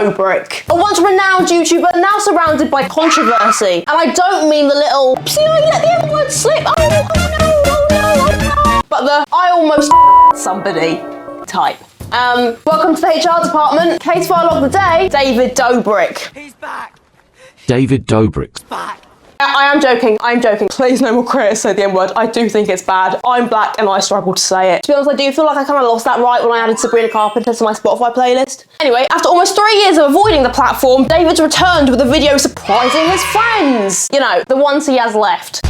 Dobrik, a once renowned YouTuber now surrounded by controversy. And I don't mean the little, see, I let the N-word slip, oh no, but the I almost somebody type. Welcome to the HR department. Case file of the day, David Dobrik. He's back. David Dobrik's back. I am joking. Please no more creators say the N-word. I do think it's bad. I'm black and I struggle to say it. To be honest, I do feel like I kind of lost that right when I added Sabrina Carpenter to my Spotify playlist. Anyway, after almost 3 years of avoiding the platform, David's returned with a video surprising his friends. You know, the ones he has left.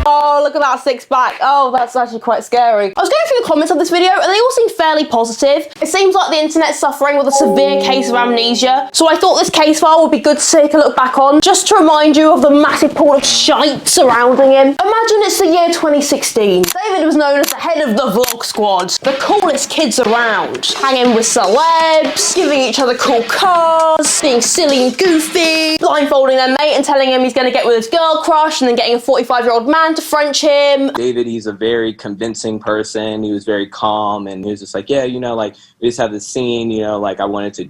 Oh, look at that six-pack. Oh, that's actually quite scary. I was going through the comments of this video and they all seem fairly positive. It seems like the internet's suffering with a severe case of amnesia, so I thought this case file would be good to take a look back on, just to remind you of the massive pool of shite surrounding him. Imagine it's the year 2016. David was known as the head of the vlog squad, the coolest kids around, hanging with celebs, giving each other cool cars, being silly and goofy, blindfolding their mate and telling him he's going to get with his girl crush and then getting a 45-year-old man to French him. David, he's a very convincing person. He was very calm and he was just like, yeah, you know, like we just have this scene, you know, like I want you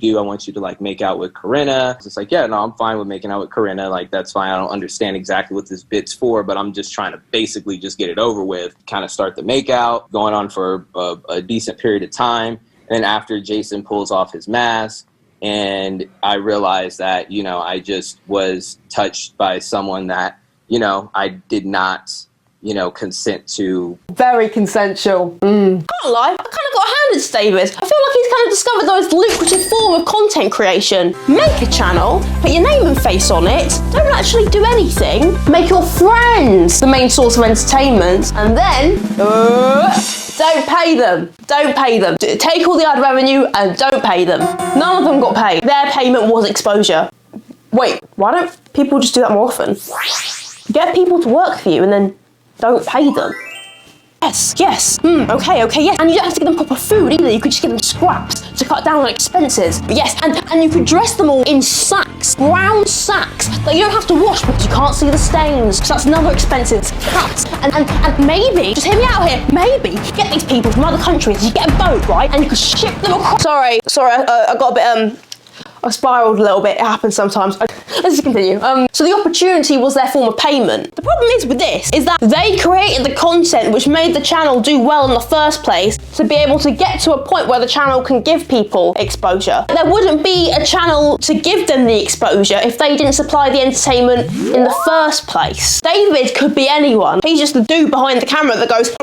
to like make out with Corinna. It's just like, yeah, no, I'm fine with making out with Corinna. Like, that's fine. I don't understand exactly what this bit's for, but I'm just trying to basically just get it over with, kind of start the make out, going on for a decent period of time. And after Jason pulls off his mask, and I realized that, you know, I just was touched by someone that, you know, I did not, you know, consent to. Very consensual. Can't lie, I kind of got a hand at David. I feel like he's kind of discovered the most lucrative form of content creation. Make a channel, put your name and face on it, don't actually do anything, make your friends the main source of entertainment, and then, don't pay them. Don't pay them. Take all the ad revenue and don't pay them. None of them got paid. Their payment was exposure. Wait, why don't people just do that more often? Get people to work for you and then don't pay them. Yes. Okay, yes. And you don't have to give them proper food either. You could just give them scraps to cut down on expenses. But yes, and you could dress them all in sacks, brown sacks, that you don't have to wash because you can't see the stains. So that's another expense. It's cats. And maybe, just hear me out here, maybe get these people from other countries. You get a boat, right? And you could ship them across. Sorry, I got a bit, I spiraled a little bit, it happens sometimes. Let's just continue. So the opportunity was their form of payment. The problem is with this, is that they created the content which made the channel do well in the first place to be able to get to a point where the channel can give people exposure. There wouldn't be a channel to give them the exposure if they didn't supply the entertainment in the first place. David could be anyone. He's just the dude behind the camera that goes.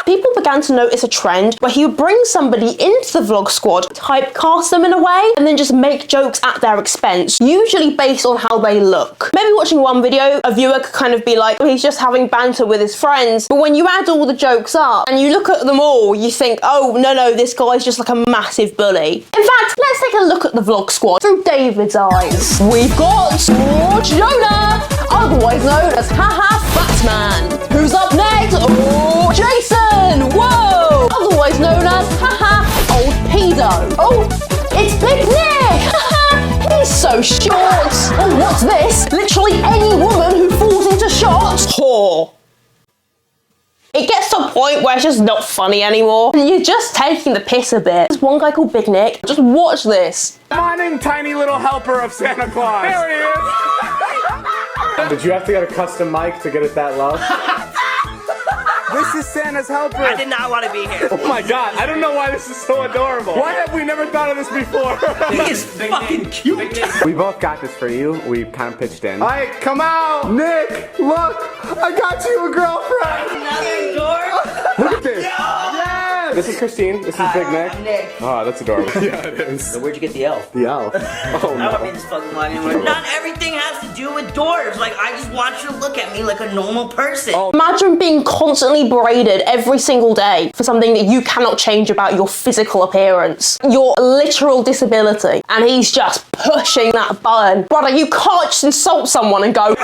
People began to notice a trend where he would bring somebody into the vlog squad, typecast them in a way, and then just make jokes at their expense, usually based on how they look. Maybe watching one video, a viewer could kind of be like, oh, he's just having banter with his friends. But when you add all the jokes up and you look at them all, you think, oh, no, this guy's just like a massive bully. In fact, let's take a look at the vlog squad through David's eyes. We've got Jonah, otherwise known as Haha Fatman. Who's up next? Oh, Jason, whoa, otherwise known as Haha Old Pedo. Oh, it's Big Nick! He's so short! Oh, what's this? Literally any woman who falls into shots? Whore. It gets to a point where it's just not funny anymore. You're just taking the piss a bit. There's one guy called Big Nick. Just watch this. Morning, tiny little helper of Santa Claus. There he is! Did you have to get a custom mic to get it that low? This is Santa's helper. I did not want to be here. Oh my god, I don't know why this is so adorable. Why have we never thought of this before? He is fucking cute. We both got this for you. We kind of pitched in. Alright, come out! Nick, look! I got you a girlfriend! Another door? Look at this! Yeah! This is Christine. This is Big Nick. I'm Nick. Oh, that's adorable. Yeah, it is. So where'd you get the elf? The elf. Oh, I don't mean this fucking line anymore. Not everything has to do with doors. Like, I just want you to look at me like a normal person. Oh. Imagine being constantly braided every single day for something that you cannot change about your physical appearance, your literal disability, and he's just pushing that button. Brother, you can't just insult someone and go.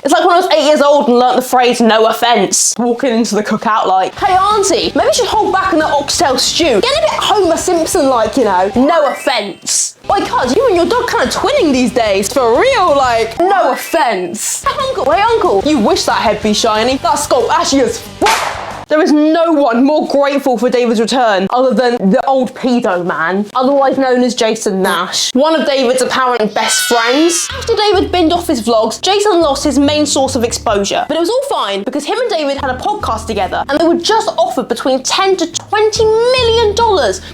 It's like when I was 8 years old and learnt the phrase no offence. Walking into the cookout like, hey auntie, maybe you should hold back on that oxtail stew. Get a bit Homer Simpson like, you know, no offence. Oi cuz, you and your dog kind of twinning these days, for real, like, no offence. Hey uncle, you wish that head be shiny. That scalp ashy as fuck. There is no one more grateful for David's return other than the old pedo man, otherwise known as Jason Nash, one of David's apparent best friends. After David binned off his vlogs, Jason lost his main source of exposure. But it was all fine because him and David had a podcast together and they were just offered between $10 to $20 million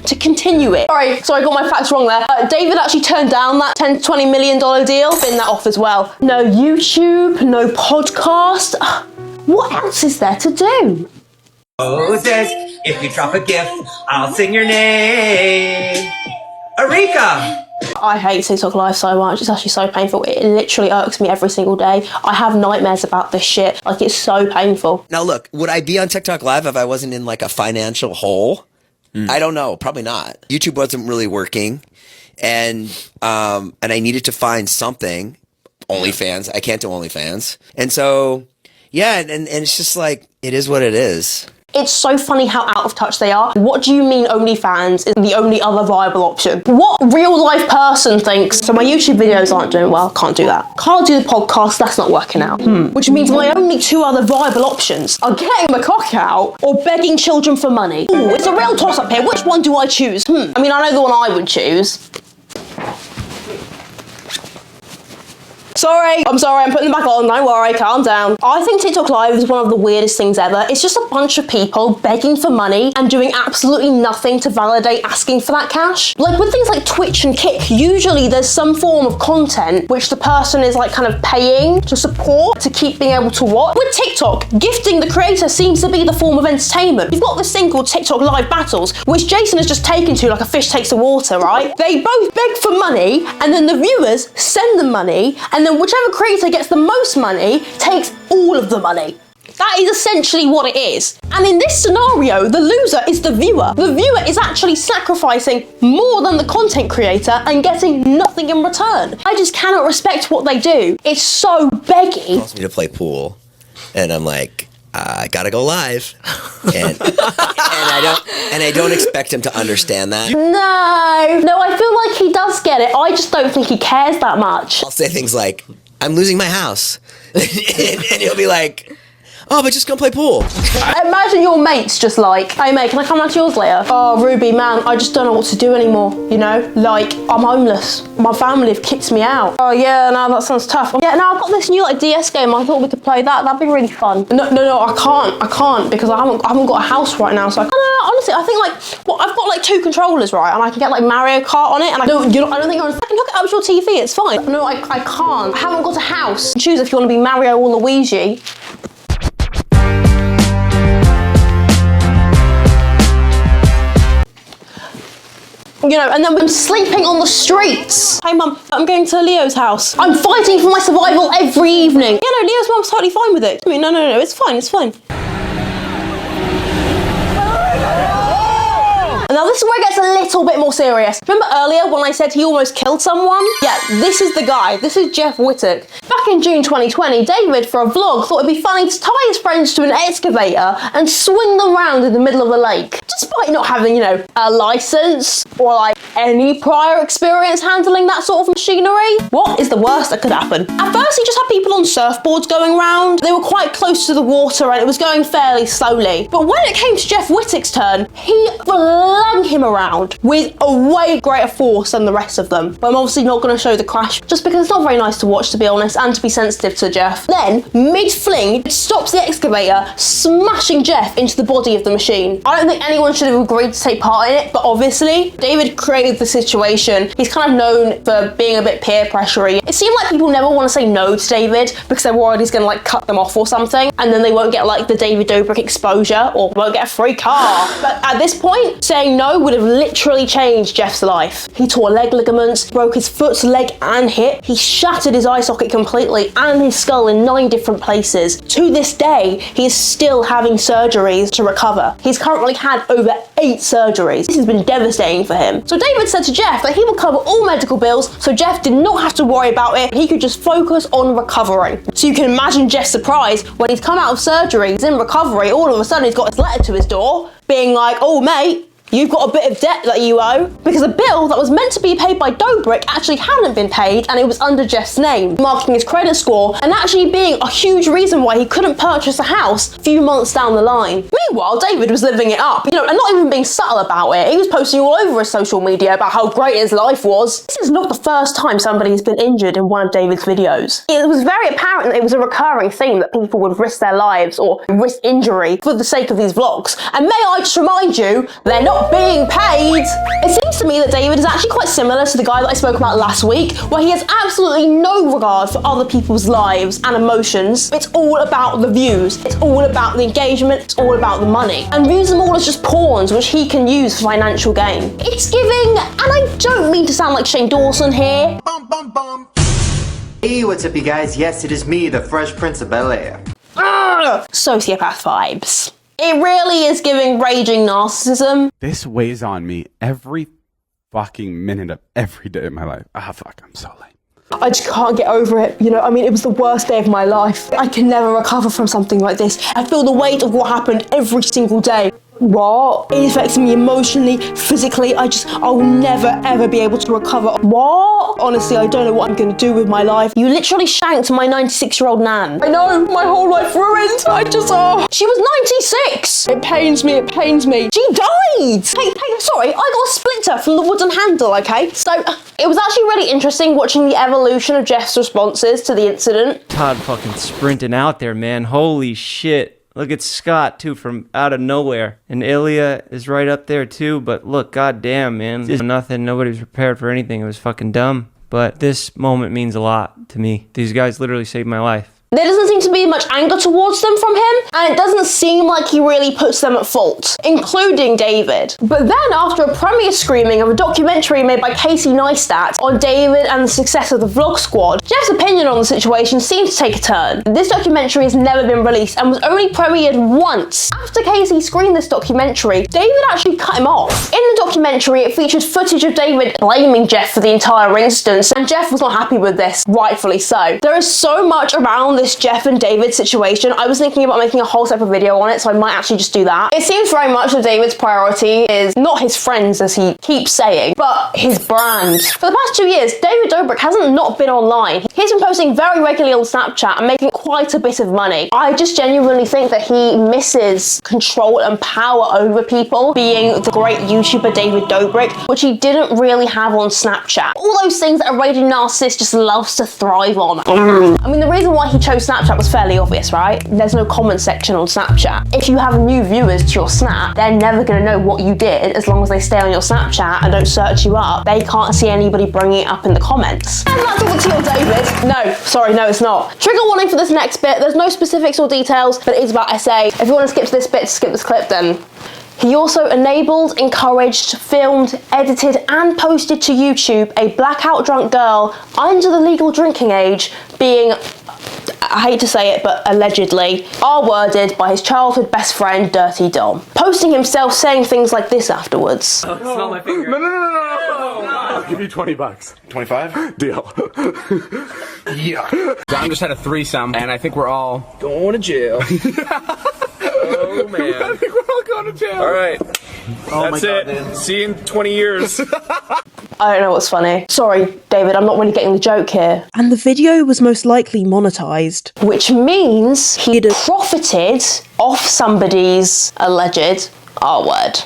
to continue it. Sorry, I got my facts wrong there. David actually turned down that $10 to $20 million deal, binned that off as well. No YouTube, no podcast. What else is there to do? Moses, if you drop a gift, I'll sing your name. Arika! I hate TikTok Live so much. It's actually so painful. It literally irks me every single day. I have nightmares about this shit. Like, it's so painful. Now look, would I be on TikTok Live if I wasn't in like a financial hole? I don't know. Probably not. YouTube wasn't really working. And I needed to find something. OnlyFans. I can't do OnlyFans. And so, yeah, and it's just like, it is what it is. It's so funny how out of touch they are. What do you mean OnlyFans is the only other viable option? What real life person thinks, so my YouTube videos aren't doing well, can't do that. Can't do the podcast, that's not working out. Which means my only two other viable options are getting my cock out or begging children for money. Ooh, it's a real toss up here. Which one do I choose? I mean, I know the one I would choose. I'm sorry, I'm putting them back on, don't worry, calm down. I think TikTok Live is one of the weirdest things ever. It's just a bunch of people begging for money and doing absolutely nothing to validate asking for that cash. Like with things like Twitch and Kick, usually there's some form of content which the person is like kind of paying to support to keep being able to watch. With TikTok, gifting the creator seems to be the form of entertainment. You've got this thing called TikTok Live Battles, which Jason has just taken to like a fish takes the water, right? They both beg for money and then the viewers send them money and then whichever creator gets the most money takes all of the money. That is essentially what it is. And in this scenario, the loser is the viewer. The viewer is actually sacrificing more than the content creator and getting nothing in return. I just cannot respect what they do. It's so beggy. He wants me to play pool, and I'm like, I gotta go live, and I don't expect him to understand that. No, I feel like he does get it. I just don't think he cares that much. I'll say things like, I'm losing my house, and he'll be like, oh, but just go play pool. Imagine your mates just like, hey mate, can I come round to yours later? Oh, Ruby, man, I just don't know what to do anymore, you know? Like, I'm homeless. My family have kicked me out. Oh yeah, no, that sounds tough. Yeah, no, I've got this new like DS game. I thought we could play that. That'd be really fun. No, I can't because I haven't got a house right now. So honestly, I think like, well, I've got like 2 controllers, right? And I can get like Mario Kart on it. And I don't think you're on. I can hook it up to your TV. It's fine. No, I can't. I haven't got a house. Choose if you want to be Mario or Luigi. You know, and then I'm sleeping on the streets. Hey mum, I'm going to Leo's house. I'm fighting for my survival every evening. Yeah, no, Leo's mum's totally fine with it. I mean, no, it's fine. Now this is where it gets a little bit more serious. Remember earlier when I said he almost killed someone? Yeah, this is the guy. This is Jeff Wittek. Back in June 2020, David, for a vlog, thought it'd be funny to tie his friends to an excavator and swing them around in the middle of a lake. Despite not having, you know, a license or like any prior experience handling that sort of machinery. What is the worst that could happen? At first, he just had people on surfboards going around. They were quite close to the water and it was going fairly slowly. But when it came to Jeff Wittek's turn, he flung him around with a way greater force than the rest of them. But I'm obviously not going to show the crash just because it's not very nice to watch, to be honest, and to be sensitive to Jeff. Then, mid-fling, it stops the excavator, smashing Jeff into the body of the machine. I don't think anyone should have agreed to take part in it, but obviously, David created the situation. He's kind of known for being a bit peer pressury. It seemed like people never want to say no to David because they're worried he's going to like cut them off or something, and then they won't get like the David Dobrik exposure or won't get a free car. But at this point, saying no would have literally changed Jeff's life. He tore leg ligaments, broke his foot, leg and hip. He shattered his eye socket completely and his skull in 9 different places. To this day, he is still having surgeries to recover. He's currently had over 8 surgeries. This has been devastating for him. So David said to Jeff that he would cover all medical bills, so Jeff did not have to worry about it. He could just focus on recovering. So you can imagine Jeff's surprise when he's come out of surgery, he's in recovery, all of a sudden he's got this letter to his door being like, oh mate, you've got a bit of debt that you owe, because a bill that was meant to be paid by Dobrik actually hadn't been paid, and it was under Jeff's name, marking his credit score and actually being a huge reason why he couldn't purchase a house a few months down the line. Meanwhile, David was living it up, and not even being subtle about it. He was posting all over his social media about how great his life was. This is not the first time somebody has been injured in one of David's videos. It was very apparent that it was a recurring theme that people would risk their lives or risk injury for the sake of these vlogs. And may I just remind you, they're not being paid. It seems to me that David is actually quite similar to the guy that I spoke about last week, where he has absolutely no regard for other people's lives and emotions. It's all about the views. It's all about the engagement. It's all about the money. And views them all as just pawns which he can use for financial gain. It's giving, and I don't mean to sound like Shane Dawson here. Hey, what's up you guys? Yes, it is me, the Fresh Prince of Bel-Air. Sociopath vibes. It really is giving raging narcissism. This weighs on me every fucking minute of every day of my life. Fuck, I'm so lame. I just can't get over it. It was the worst day of my life. I can never recover from something like this. I feel the weight of what happened every single day. What? It affects me emotionally, physically. I'll never ever be able to recover. What? Honestly, I don't know what I'm gonna do with my life. You literally shanked my 96-year-old nan. I know, my whole life ruined. She was 96. It pains me. She died. Hey, sorry, I got a splinter from the wooden handle, okay? So, it was actually really interesting watching the evolution of Jeff's responses to the incident. Todd fucking sprinting out there, man. Holy shit. Look at Scott, too, from out of nowhere. And Ilya is right up there, too. But look, goddamn, man. This is nothing. Nobody was prepared for anything. It was fucking dumb. But this moment means a lot to me. These guys literally saved my life. There doesn't seem to be much anger towards them from him, and it doesn't seem like he really puts them at fault, including David. But then, after a premiere screening of a documentary made by Casey Neistat on David and the success of the Vlog Squad, Jeff's opinion on the situation seemed to take a turn. This documentary has never been released and was only premiered once. After Casey screened this documentary, David actually cut him off. In the documentary, it features footage of David blaming Jeff for the entire instance, and Jeff was not happy with this, rightfully so. There is so much around this Jeff and David situation. I was thinking about making a whole separate video on it, so I might actually just do that. It seems very much that David's priority is not his friends, as he keeps saying, but his brand. For the past 2 years, David Dobrik hasn't not been online. He's been posting very regularly on Snapchat and making quite a bit of money. I just genuinely think that he misses control and power over people, being the great YouTuber David Dobrik, which he didn't really have on Snapchat. All those things that a raging narcissist just loves to thrive on. I mean, the reason why he chose Snapchat was fairly obvious, right? There's no comment section on Snapchat. If you have new viewers to your Snap, they're never gonna know what you did as long as they stay on your Snapchat and don't search you up. They can't see anybody bringing it up in the comments. And that's all to your David. No, sorry, no, it's not. Trigger warning for this next bit. There's no specifics or details, but it is about SA. If you want to skip to this bit, skip this clip then. He also enabled, encouraged, filmed, edited and posted to YouTube a blackout drunk girl under the legal drinking age being, I hate to say it, but allegedly R-worded by his childhood best friend, Dirty Dom. Posting himself saying things like this afterwards. Oh, smell my finger. No. I'll give you $20. 25? Deal. Yeah. Dom just had a threesome, and I think we're all going to jail. Oh, man. I think we're all going to jail. All right. That's it. Man. See you in 20 years. I don't know what's funny. Sorry, David, I'm not really getting the joke here. And the video was most likely monetized. Which means he'd profited off somebody's alleged R-word.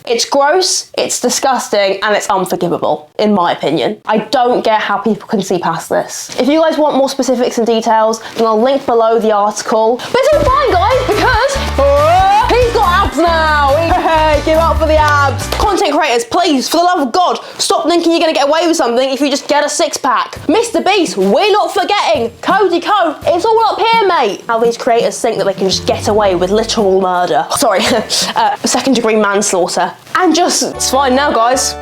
It's gross, it's disgusting, and it's unforgivable, in my opinion. I don't get how people can see past this. If you guys want more specifics and details, then I'll link below the article. But it's all fine, guys, because he's got abs now! Hey, give up for the abs! Content creators, please, for the love of God, stop thinking you're gonna get away with something if you just get a six-pack. Mr. Beast, we're not forgetting. Cody Co, it's all up here, mate. How these creators think that they can just get away with literal murder. Sorry, second-degree manslaughter. And just, it's fine now, guys.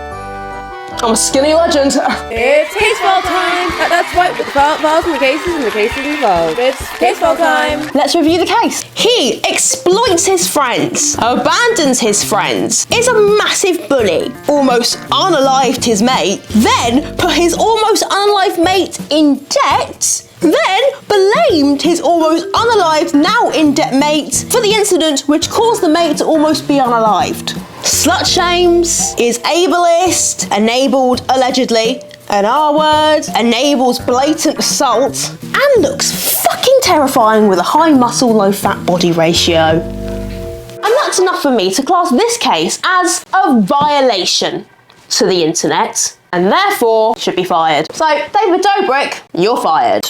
I'm a skinny legend. It's case file time. That's right, with the files and the cases involved. It's case file time. Let's review the case. He exploits his friends, abandons his friends, is a massive bully, almost unalived his mate, then put his almost unalived mate in debt, then blamed his almost unalived, now in-debt mate for the incident which caused the mate to almost be unalived. Slut shames, is ableist, enabled, allegedly, an R-word, enables blatant assault, and looks fucking terrifying with a high muscle, low fat body ratio. And that's enough for me to class this case as a violation to the internet, and therefore should be fired. So, David Dobrik, you're fired.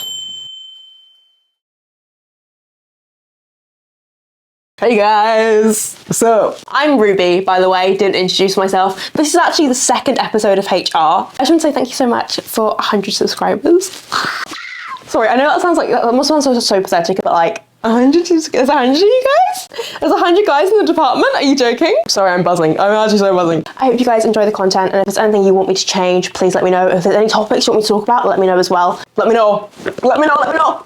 Hey guys! What's up? I'm Ruby, by the way, didn't introduce myself. This is actually the second episode of HR. I just want to say thank you so much for 100 subscribers. Sorry, I know that must sound so pathetic, but like, 100 is 100 of you guys? There's 100 guys in the department? Are you joking? Sorry, I'm buzzing. I'm actually so buzzing. I hope you guys enjoy the content, and if there's anything you want me to change, please let me know. If there's any topics you want me to talk about, let me know as well. Let me know. Let me know.